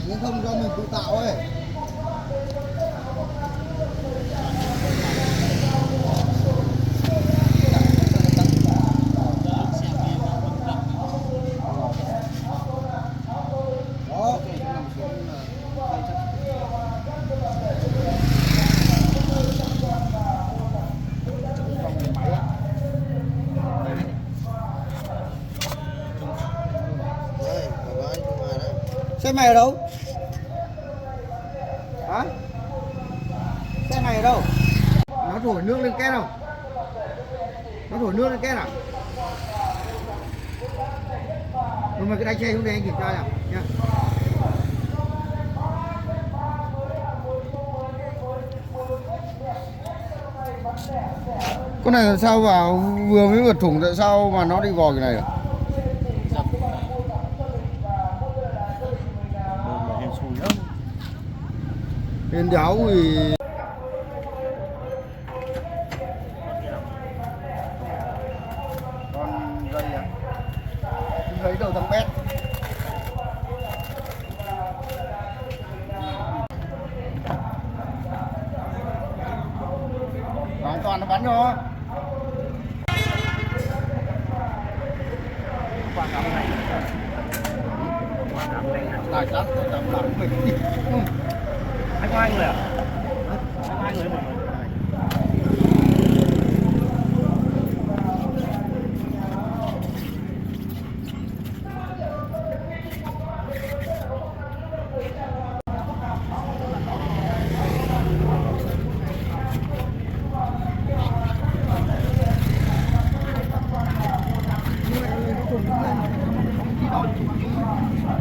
nhưng không do mình tự tạo ấy. Xe mày ở đâu? Hả? Xe mày ở đâu? Nó thổi nước lên két không? Nó thổi nước lên két à? Nhưng mà cái đánh xe xuống đây anh kiểm tra nào nha. Con này làm sao vào vừa mới vượt thủng tại sao mà nó đi vò cái này được? Bên đéo thì con dây à? Dây đầu thằng bé. An toàn nó bắn cho. Tài chắn tầm lặng mình đi. Anh có hai người à? Anh có hai người một người.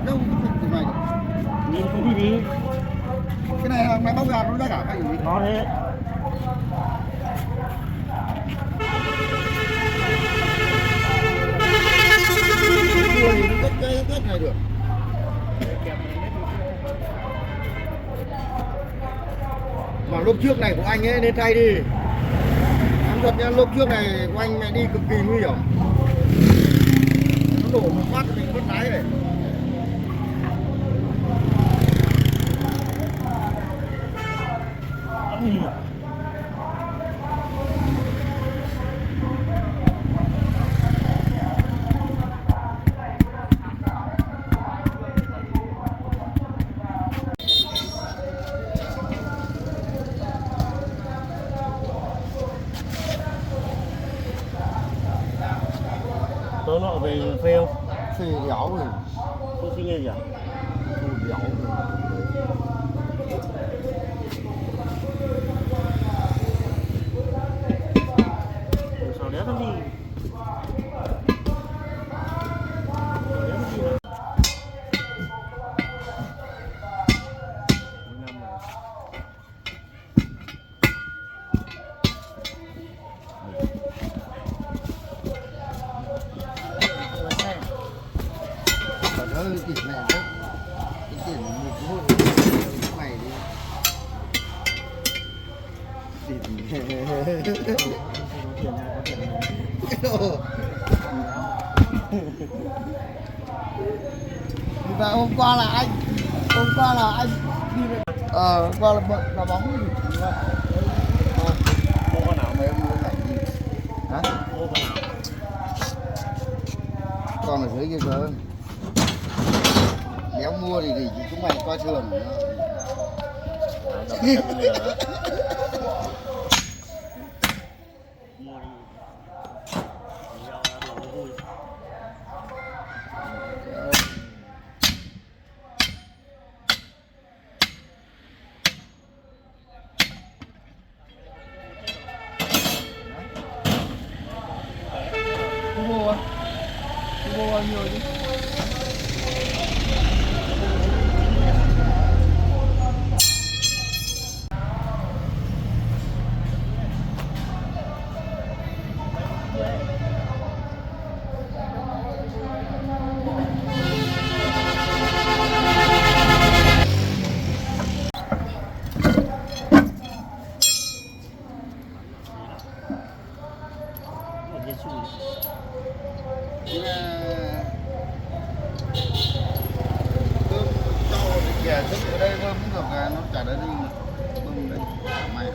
Đâu cái này. Nhìn cái gì đi? Cái này là máy bóc ra nó ra cả cái gì? Nó thế. Cua thì nó cất này được. Mà lốp trước này của anh ấy nên thay đi. Em thật nhá, lốp trước này của anh mẹ đi cực kỳ nguy hiểm. Nó đổ một phát mình mất lái này. Tớ nọ về phê không? Phê đéo rồi. Không xin nghe gì à? Phê đéo rồi. Sao đéo thằng gì? Đó tiền này đó. Cái tiền một cái hội mày đi. Và hôm qua là anh đi về hôm qua là bóng gì Mua con nào? mấy em mua lại gì hả? Mua con nào? Còn ở dưới kia cơ. Nếu mua thì chúng mày coi thường nữa. Đập chân người đó. Mua đi. Nhau ra đồ nó vui. Thu mua bao nhiêu chứ? Bơm cho kìa trước ở đây bơm cũng được à, nó chả đến đi bơm đây mày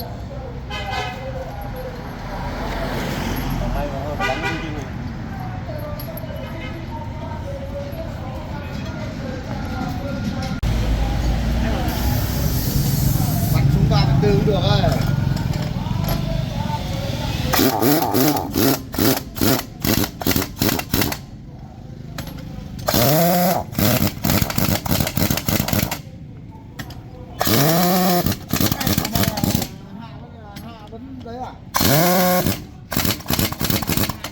Đây nó bắn đi đi. bắn súng 3/4 cũng được ấy. Đấy à?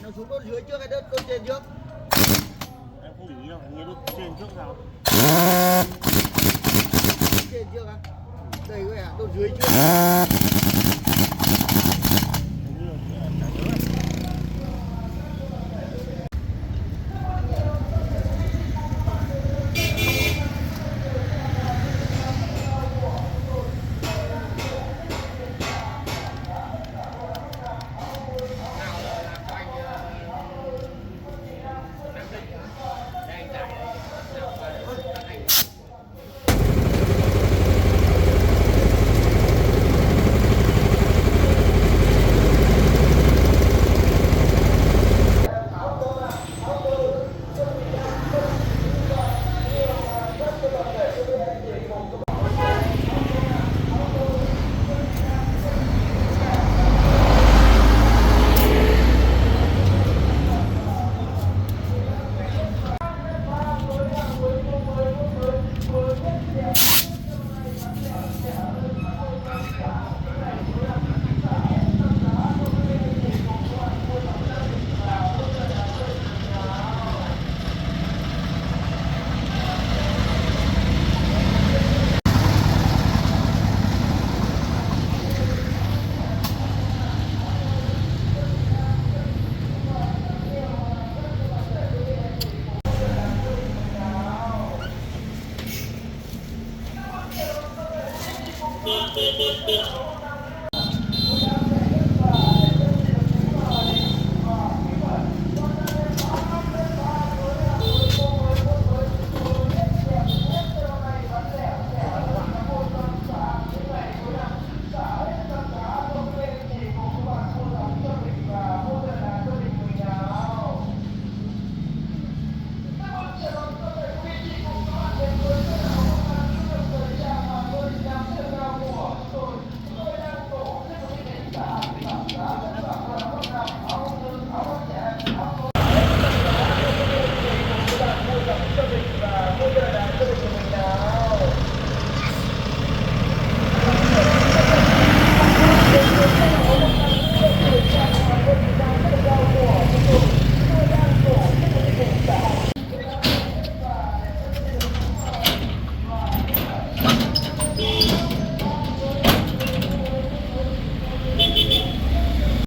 Nó xuống đốt dưới trước hay đốt trên trước? Em không để ý đâu, nghe đốt trên trước sao? Trên trước á? Đây có à? Đốt dưới trước. Hình như là em chả nhớ.